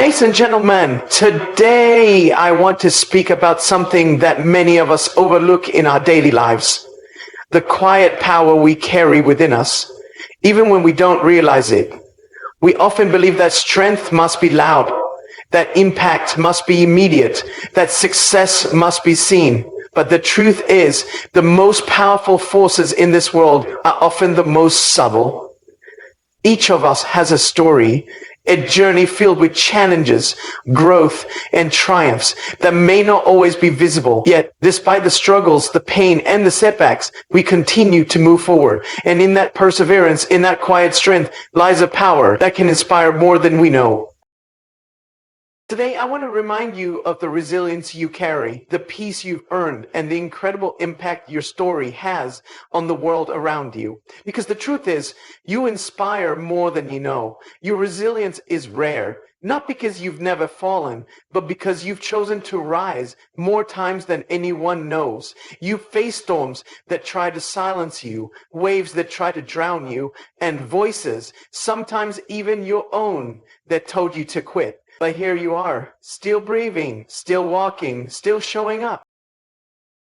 Ladies and gentlemen, today I want to speak about something that many of us overlook in our daily lives. The quiet power we carry within us, even when we don't realize it. We often believe that strength must be loud, that impact must be immediate, that success must be seen. But the truth is, the most powerful forces in this world are often the most subtle. Each of us has a story, a journey filled with challenges, growth, and triumphs that may not always be visible. Yet, despite the struggles, the pain, and the setbacks, we continue to move forward. And in that perseverance, in that quiet strength, lies a power that can inspire more than we know. Today, I want to remind you of the resilience you carry, the peace you've earned, and the incredible impact your story has on the world around you. Because the truth is, you inspire more than you know. Your resilience is rare, not because you've never fallen, but because you've chosen to rise more times than anyone knows. You've faced storms that try to silence you, waves that try to drown you, and voices, sometimes even your own, that told you to quit. But here you are, still breathing, still walking, still showing up.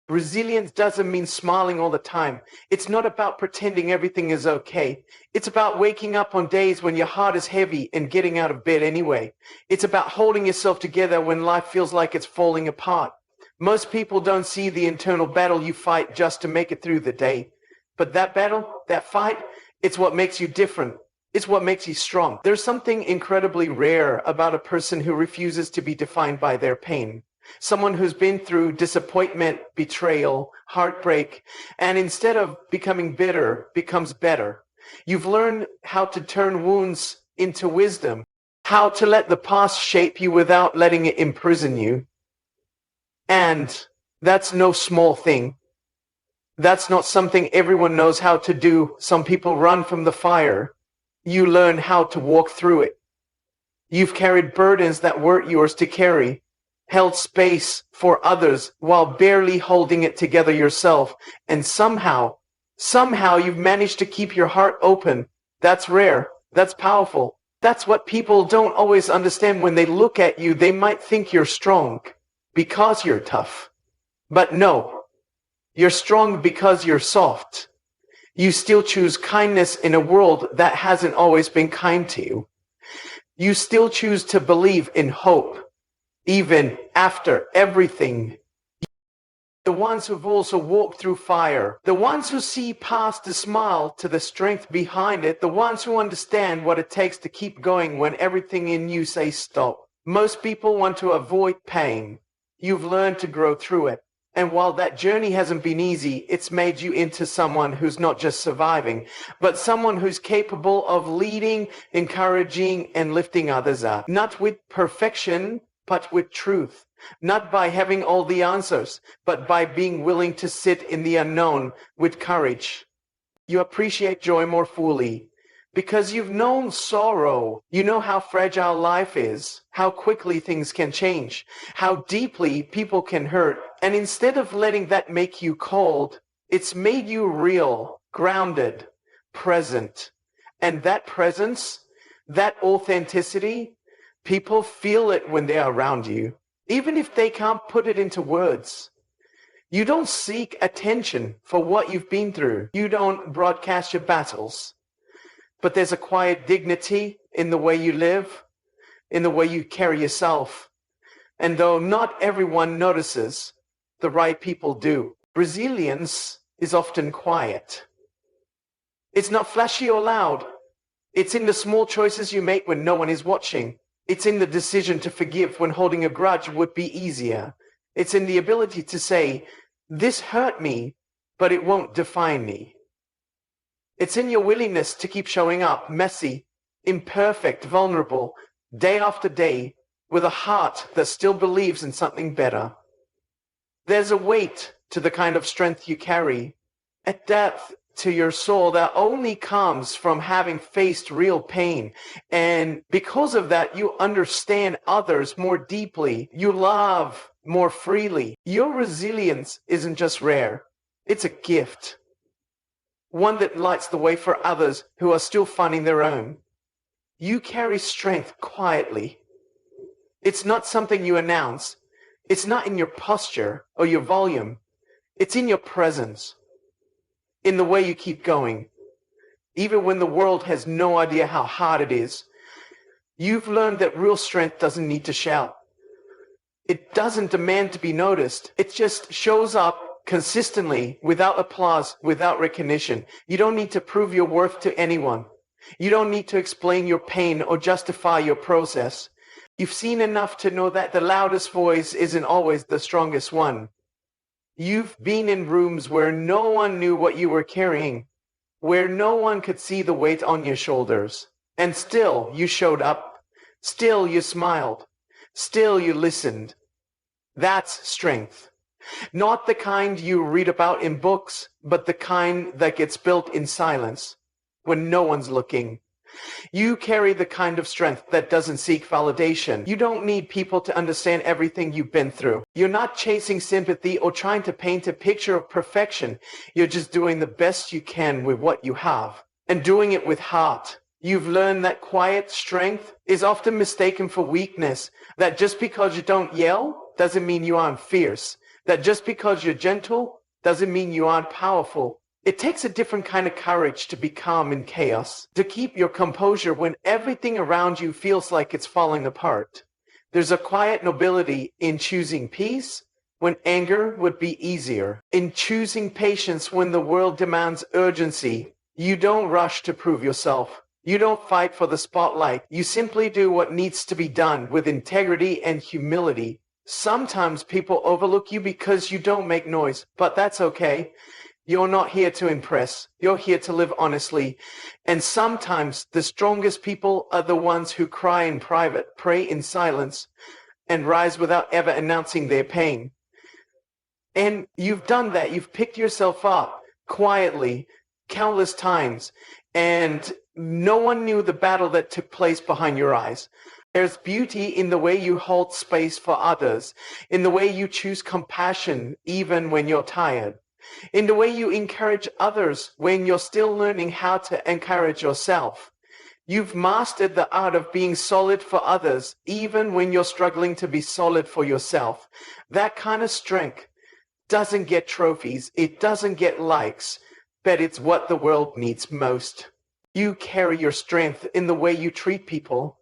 Resilience doesn't mean smiling all the time. It's not about pretending everything is okay. It's about waking up on days when your heart is heavy and getting out of bed anyway. It's about holding yourself together when life feels like it's falling apart. Most people don't see the internal battle you fight just to make it through the day. But that battle, that fight, it's what makes you different. It's what makes you strong. There's something incredibly rare about a person who refuses to be defined by their pain. Someone who's been through disappointment, betrayal, heartbreak, and instead of becoming bitter, becomes better. You've learned how to turn wounds into wisdom, how to let the past shape you without letting it imprison you. And that's no small thing. That's not something everyone knows how to do. Some people run from the fire. You learn how to walk through it. You've carried burdens that weren't yours to carry, held space for others while barely holding it together yourself, and somehow you've managed to keep your heart open. That's rare. That's powerful. That's what people don't always understand. When they look at you, they might think you're strong because you're tough. But no, you're strong because you're soft. You still choose kindness in a world that hasn't always been kind to you. You still choose to believe in hope, even after everything. The ones who've also walked through fire, the ones who see past the smile to the strength behind it, the ones who understand what it takes to keep going when everything in you says stop. Most people want to avoid pain. You've learned to grow through it. And while that journey hasn't been easy, it's made you into someone who's not just surviving, but someone who's capable of leading, encouraging, and lifting others up. Not with perfection, but with truth. Not by having all the answers, but by being willing to sit in the unknown with courage. You appreciate joy more fully. Because you've known sorrow, you know how fragile life is, how quickly things can change, how deeply people can hurt. And instead of letting that make you cold, it's made you real, grounded, present. And that presence, that authenticity, people feel it when they're around you, even if they can't put it into words. You don't seek attention for what you've been through. You don't broadcast your battles. But there's a quiet dignity in the way you live, in the way you carry yourself. And though not everyone notices, the right people do. Resilience is often quiet. It's not flashy or loud. It's in the small choices you make when no one is watching. It's in the decision to forgive when holding a grudge would be easier. It's in the ability to say, this hurt me, but it won't define me. It's in your willingness to keep showing up, messy, imperfect, vulnerable, day after day, with a heart that still believes in something better. There's a weight to the kind of strength you carry, a depth to your soul that only comes from having faced real pain. And because of that, you understand others more deeply. You love more freely. Your resilience isn't just rare. It's a gift. One that lights the way for others who are still finding their own. You carry strength quietly. It's not something you announce. It's not in your posture or your volume. It's in your presence, in the way you keep going. Even when the world has no idea how hard it is, you've learned that real strength doesn't need to shout. It doesn't demand to be noticed. It just shows up consistently, without applause, without recognition. You don't need to prove your worth to anyone. You don't need to explain your pain or justify your process. You've seen enough to know that the loudest voice isn't always the strongest one. You've been in rooms where no one knew what you were carrying, where no one could see the weight on your shoulders. And still you showed up. Still you smiled. Still you listened. That's strength. Not the kind you read about in books, but the kind that gets built in silence, when no one's looking. You carry the kind of strength that doesn't seek validation. You don't need people to understand everything you've been through. You're not chasing sympathy or trying to paint a picture of perfection. You're just doing the best you can with what you have, and doing it with heart. You've learned that quiet strength is often mistaken for weakness, that just because you don't yell doesn't mean you aren't fierce, that just because you're gentle doesn't mean you aren't powerful. It takes a different kind of courage to be calm in chaos, to keep your composure when everything around you feels like it's falling apart. There's a quiet nobility in choosing peace when anger would be easier, in choosing patience when the world demands urgency. You don't rush to prove yourself. You don't fight for the spotlight. You simply do what needs to be done with integrity and humility. Sometimes people overlook you because you don't make noise, but that's okay. You're not here to impress. You're here to live honestly. And sometimes the strongest people are the ones who cry in private, pray in silence, and rise without ever announcing their pain. And you've done that. You've picked yourself up quietly countless times, and no one knew the battle that took place behind your eyes. There's beauty in the way you hold space for others, in the way you choose compassion even when you're tired, in the way you encourage others when you're still learning how to encourage yourself. You've mastered the art of being solid for others even when you're struggling to be solid for yourself. That kind of strength doesn't get trophies, it doesn't get likes, but it's what the world needs most. You carry your strength in the way you treat people,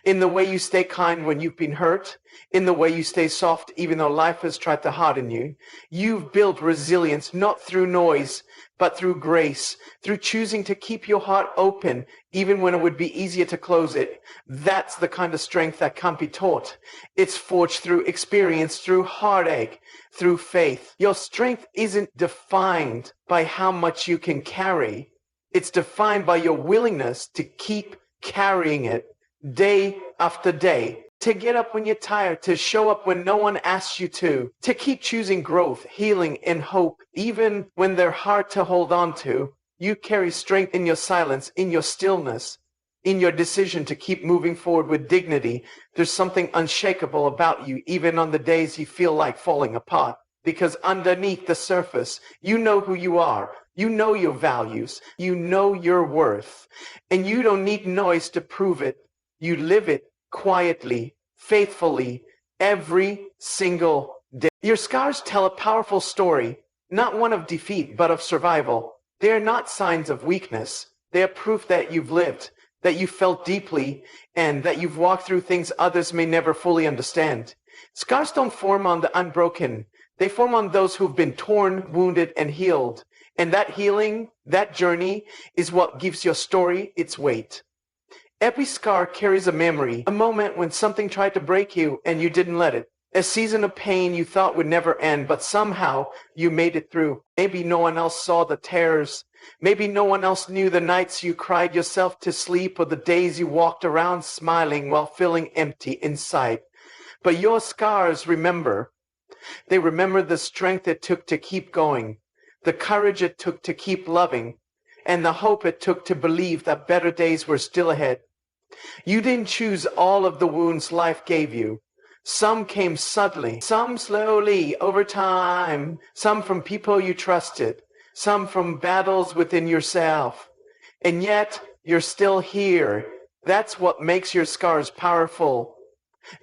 in the way you stay kind when you've been hurt, in the way you stay soft even though life has tried to harden you. You've built resilience not through noise, but through grace, through choosing to keep your heart open even when it would be easier to close it. That's the kind of strength that can't be taught. It's forged through experience, through heartache, through faith. Your strength isn't defined by how much you can carry. It's defined by your willingness to keep carrying it day after day, to get up when you're tired, to show up when no one asks you to keep choosing growth, healing, and hope, even when they're hard to hold on to. You carry strength in your silence, in your stillness, in your decision to keep moving forward with dignity. There's something unshakable about you, even on the days you feel like falling apart. Because underneath the surface, you know who you are. You know your values. You know your worth. And you don't need noise to prove it. You live it quietly, faithfully, every single day. Your scars tell a powerful story, not one of defeat, but of survival. They are not signs of weakness. They are proof that you've lived, that you felt deeply, and that you've walked through things others may never fully understand. Scars don't form on the unbroken. They form on those who've been torn, wounded, and healed. And that healing, that journey, is what gives your story its weight. Every scar carries a memory, a moment when something tried to break you and you didn't let it. A season of pain you thought would never end, but somehow you made it through. Maybe no one else saw the tears. Maybe no one else knew the nights you cried yourself to sleep or the days you walked around smiling while feeling empty inside. But your scars remember. They remember the strength it took to keep going, the courage it took to keep loving, and the hope it took to believe that better days were still ahead. You didn't choose all of the wounds life gave you. Some came suddenly, some slowly over time, some from people you trusted, some from battles within yourself. And yet, you're still here. That's what makes your scars powerful.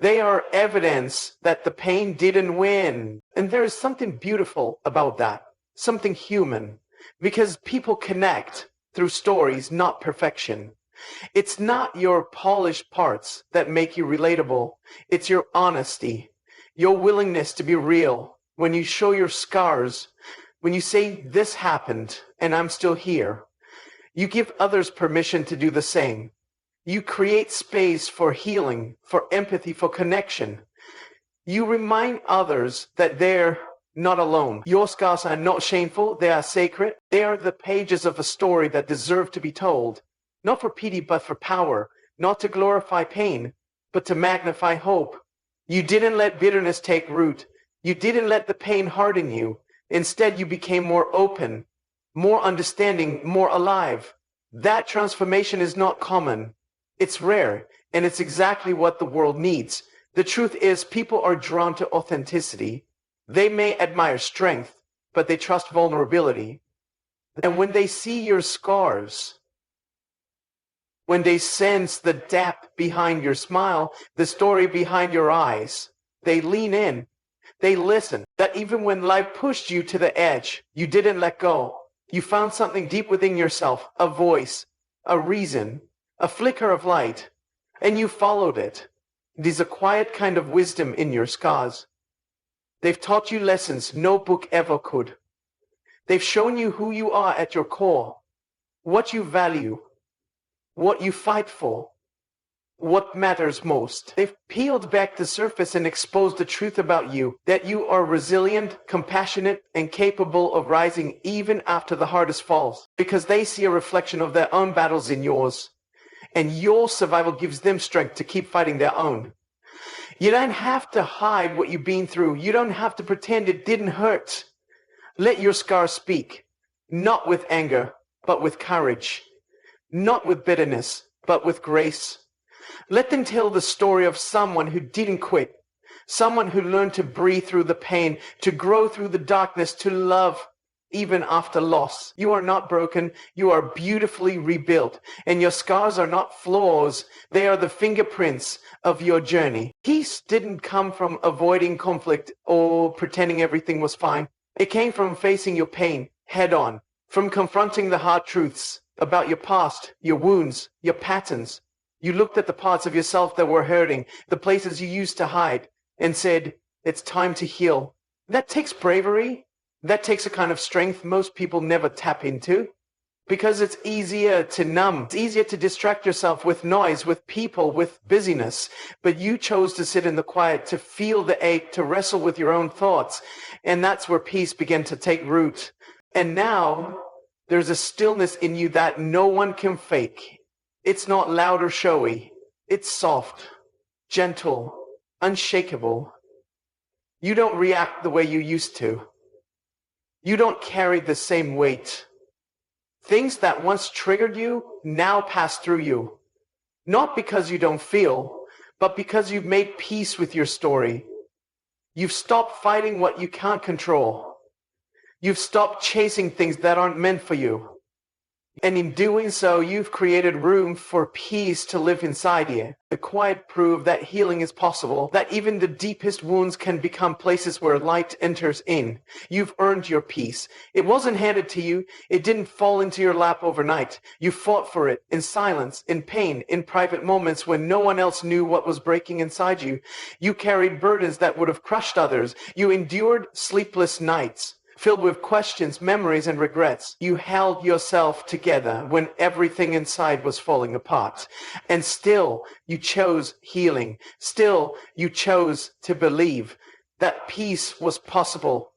They are evidence that the pain didn't win. And there is something beautiful about that, something human, because people connect through stories, not perfection. It's not your polished parts that make you relatable. It's your honesty, your willingness to be real. When you show your scars, when you say, this happened and I'm still here, you give others permission to do the same. You create space for healing, for empathy, for connection. You remind others that they're not alone. Your scars are not shameful, they are sacred. They are the pages of a story that deserve to be told. Not for pity, but for power. Not to glorify pain, but to magnify hope. You didn't let bitterness take root. You didn't let the pain harden you. Instead, you became more open, more understanding, more alive. That transformation is not common. It's rare, and it's exactly what the world needs. The truth is, people are drawn to authenticity. They may admire strength, but they trust vulnerability. And when they see your scars, when they sense the depth behind your smile, the story behind your eyes, they lean in, they listen. That even when life pushed you to the edge, you didn't let go. You found something deep within yourself, a voice, a reason, a flicker of light, and you followed it. It is a quiet kind of wisdom in your scars. They've taught you lessons no book ever could. They've shown you who you are at your core, what you value, what you fight for, what matters most. They've peeled back the surface and exposed the truth about you, that you are resilient, compassionate, and capable of rising even after the hardest falls, because they see a reflection of their own battles in yours, and your survival gives them strength to keep fighting their own. You don't have to hide what you've been through. You don't have to pretend it didn't hurt. Let your scars speak, not with anger, but with courage, not with bitterness, but with grace. Let them tell the story of someone who didn't quit, someone who learned to breathe through the pain, to grow through the darkness, to love even after loss. You are not broken. You are beautifully rebuilt. And your scars are not flaws. They are the fingerprints of your journey. Peace didn't come from avoiding conflict or pretending everything was fine. It came from facing your pain head on, from confronting the hard truths about your past, your wounds, your patterns. You looked at the parts of yourself that were hurting, the places you used to hide, and said, it's time to heal. That takes bravery. That takes a kind of strength most people never tap into, because it's easier to numb. It's easier to distract yourself with noise, with people, with busyness. But you chose to sit in the quiet, to feel the ache, to wrestle with your own thoughts. And that's where peace began to take root. And now there's a stillness in you that no one can fake. It's not loud or showy. It's soft, gentle, unshakable. You don't react the way you used to. You don't carry the same weight. Things that once triggered you now pass through you. Not because you don't feel, but because you've made peace with your story. You've stopped fighting what you can't control. You've stopped chasing things that aren't meant for you. And in doing so, you've created room for peace to live inside you. The quiet proof that healing is possible, that even the deepest wounds can become places where light enters in. You've earned your peace. It wasn't handed to you. It didn't fall into your lap overnight. You fought for it in silence, in pain, in private moments when no one else knew what was breaking inside you. You carried burdens that would have crushed others. You endured sleepless nights, filled with questions, memories, and regrets. You held yourself together when everything inside was falling apart. And still, you chose healing. Still, you chose to believe that peace was possible,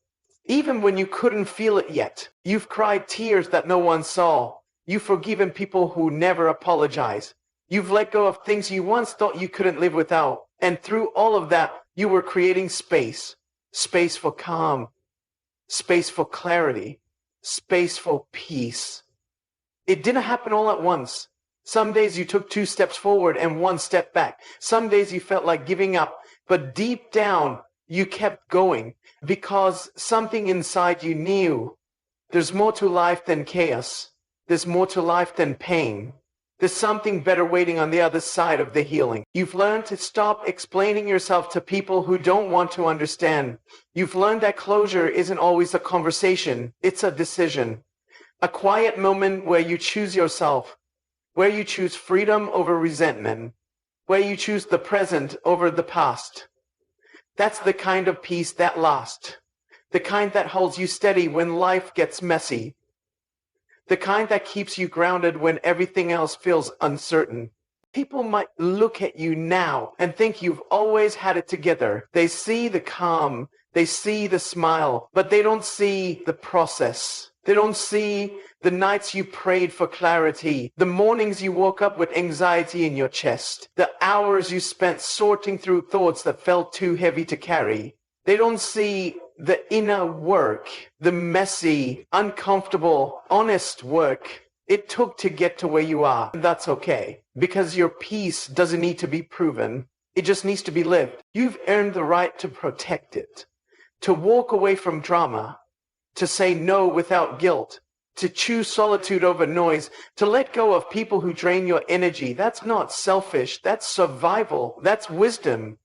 even when you couldn't feel it yet. You've cried tears that no one saw. You've forgiven people who never apologize. You've let go of things you once thought you couldn't live without. And through all of that, you were creating space. Space for calm. Space for clarity, space for peace. It didn't happen all at once. Some days you took 2 steps forward and 1 step back. Some days you felt like giving up, but deep down you kept going because something inside you knew there's more to life than chaos. There's more to life than pain. There's something better waiting on the other side of the healing. You've learned to stop explaining yourself to people who don't want to understand. You've learned that closure isn't always a conversation, it's a decision. A quiet moment where you choose yourself, where you choose freedom over resentment, where you choose the present over the past. That's the kind of peace that lasts. The kind that holds you steady when life gets messy. The kind that keeps you grounded when everything else feels uncertain. People might look at you now and think you've always had it together. They see the calm, they see the smile, but they don't see the process. They don't see the nights you prayed for clarity, the mornings you woke up with anxiety in your chest, the hours you spent sorting through thoughts that felt too heavy to carry. They don't see the inner work, the messy, uncomfortable, honest work it took to get to where you are. And that's okay, because your peace doesn't need to be proven. It just needs to be lived. You've earned the right to protect it, to walk away from drama, to say no without guilt, to choose solitude over noise, to let go of people who drain your energy. That's not selfish. That's survival. That's wisdom.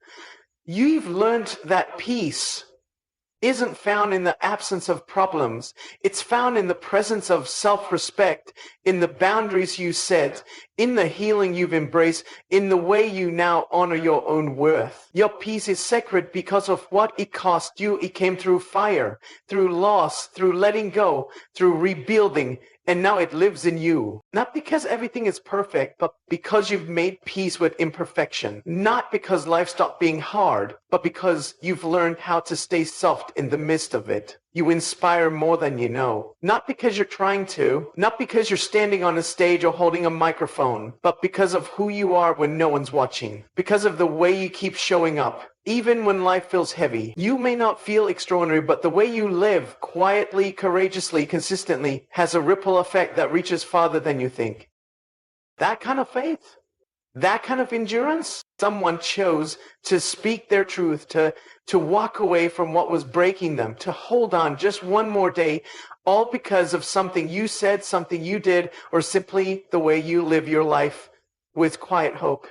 You've learned that peace isn't found in the absence of problems. It's found in the presence of self-respect, in the boundaries you set, in the healing you've embraced, in the way you now honor your own worth. Your peace is sacred because of what it cost you. It came through fire, through loss, through letting go, through rebuilding, and now it lives in you. Not because everything is perfect, but because you've made peace with imperfection. Not because life stopped being hard, but because you've learned how to stay soft in the midst of it. You inspire more than you know. Not because you're trying to, not because you're standing on a stage or holding a microphone, but because of who you are when no one's watching. Because of the way you keep showing up. Even when life feels heavy, you may not feel extraordinary, but the way you live quietly, courageously, consistently has a ripple effect that reaches farther than you think. That kind of faith, that kind of endurance, someone chose to speak their truth, to walk away from what was breaking them, to hold on just one more day, all because of something you said, something you did, or simply the way you live your life with quiet hope.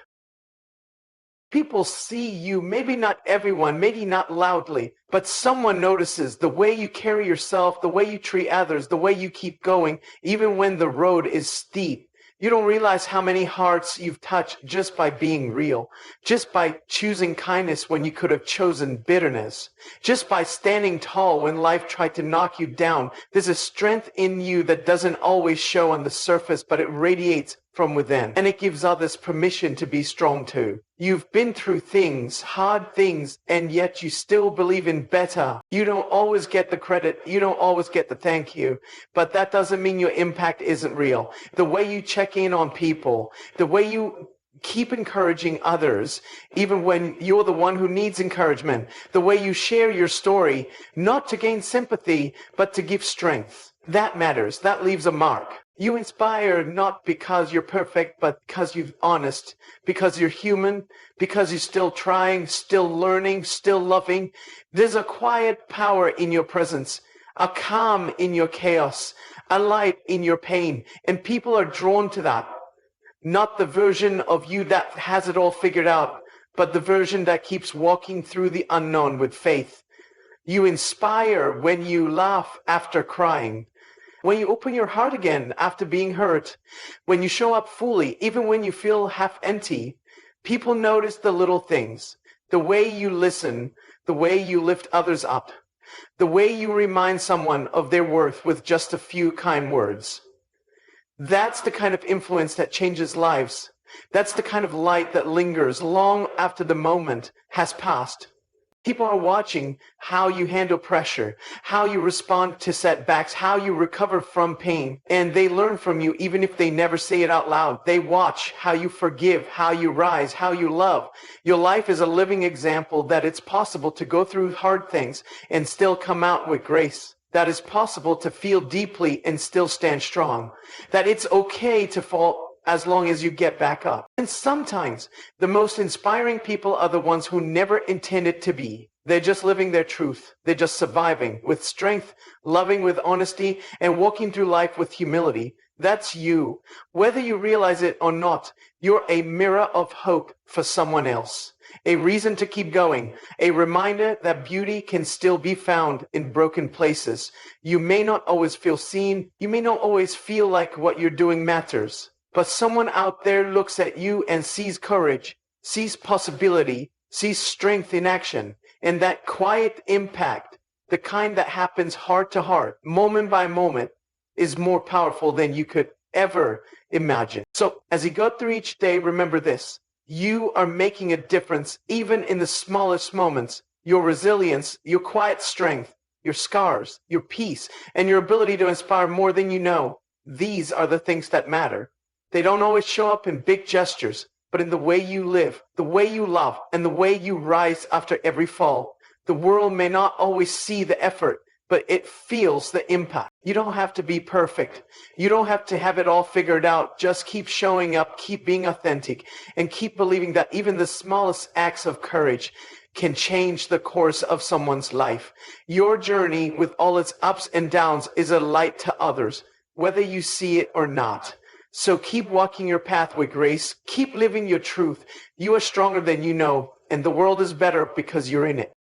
People see you, maybe not everyone, maybe not loudly, but someone notices the way you carry yourself, the way you treat others, the way you keep going, even when the road is steep. You don't realize how many hearts you've touched just by being real, just by choosing kindness when you could have chosen bitterness, just by standing tall when life tried to knock you down. There's a strength in you that doesn't always show on the surface, but it radiates from within, and it gives others permission to be strong too. You've been through things, hard things, and yet you still believe in better. You don't always get the credit, you don't always get the thank you, but that doesn't mean your impact isn't real. The way you check in on people, the way you keep encouraging others, even when you're the one who needs encouragement, the way you share your story, not to gain sympathy, but to give strength. That matters. That leaves a mark. You inspire not because you're perfect, but because you're honest, because you're human, because you're still trying, still learning, still loving. There's a quiet power in your presence, a calm in your chaos, a light in your pain, and people are drawn to that. Not the version of you that has it all figured out, but the version that keeps walking through the unknown with faith. You inspire when you laugh after crying, when you open your heart again after being hurt, when you show up fully, even when you feel half empty. People notice the little things, the way you listen, the way you lift others up, the way you remind someone of their worth with just a few kind words. That's the kind of influence that changes lives. That's the kind of light that lingers long after the moment has passed. People are watching how you handle pressure, how you respond to setbacks, how you recover from pain, and they learn from you even if they never say it out loud. They watch how you forgive, how you rise, how you love. Your life is a living example that it's possible to go through hard things and still come out with grace. That it's possible to feel deeply and still stand strong. That it's okay to fall as long as you get back up. And sometimes the most inspiring people are the ones who never intended to be. They're just living their truth. They're just surviving with strength, loving with honesty, and walking through life with humility. That's you. Whether you realize it or not, you're a mirror of hope for someone else. A reason to keep going. A reminder that beauty can still be found in broken places. You may not always feel seen. You may not always feel like what you're doing matters. But someone out there looks at you and sees courage, sees possibility, sees strength in action, and that quiet impact, the kind that happens heart to heart, moment by moment, is more powerful than you could ever imagine. So as you go through each day, remember this. You are making a difference even in the smallest moments. Your resilience, your quiet strength, your scars, your peace, and your ability to inspire more than you know. These are the things that matter. They don't always show up in big gestures, but in the way you live, the way you love, and the way you rise after every fall. The world may not always see the effort, but it feels the impact. You don't have to be perfect. You don't have to have it all figured out. Just keep showing up, keep being authentic, and keep believing that even the smallest acts of courage can change the course of someone's life. Your journey, with all its ups and downs, is a light to others, whether you see it or not. So keep walking your path with grace. Keep living your truth. You are stronger than you know, and the world is better because you're in it.